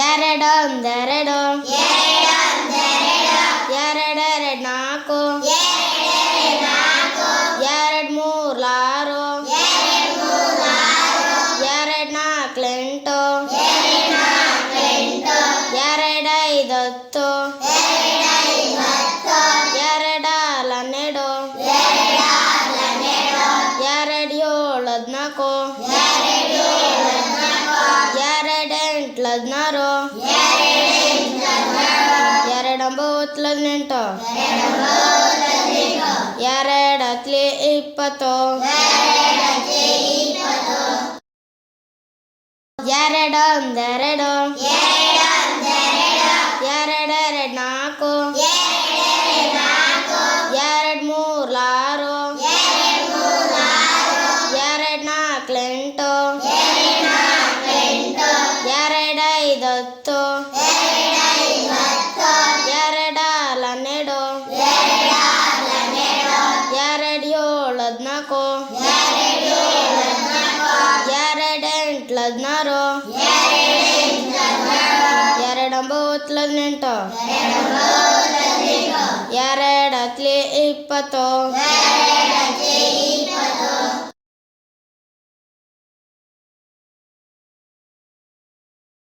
ಎರಡೊಂದೆರಡು ಎರಡೆರಡು ನಾಲ್ಕು ಎರಡು ಮೂರು ಆರು ಎರಡು ನಾಲ್ಕು ಎಂಟು ಎರಡು ಐದು ಹತ್ತು ಎರಡು ಆರು ಹನ್ನೆರಡು ಎರಡು ಏಳು ಹದಿನಾಲ್ಕು ಎರಡು ಎಂಟು ಹದಿನಾರು ಎರಡು ಒಂಬತ್ತು ಹದಿನೆಂಟು ಎರಡು ಹತ್ತಲಿ 20 ಎರಡೊಂದೆರಡು ಎರಡೆರಡು ನಾಲ್ಕು ಎರಡು ಮೂರು ಆರು ಎರಡು ನಾಲ್ಕು ಎಂಟು ಎರಡು ಐದು ಹತ್ತು ಎರಡು ಆರು ಹನ್ನೆರಡು ಎರಡು ಏಳು ಹದಿನಾಲ್ಕು ಎರಡು ಎಂಟು ಹದಿನಾರು ಎರಡು ಒಂಬತ್ತು ಹದಿನೆಂಟು ಎರಡು ಹತ್ತಲಿ 20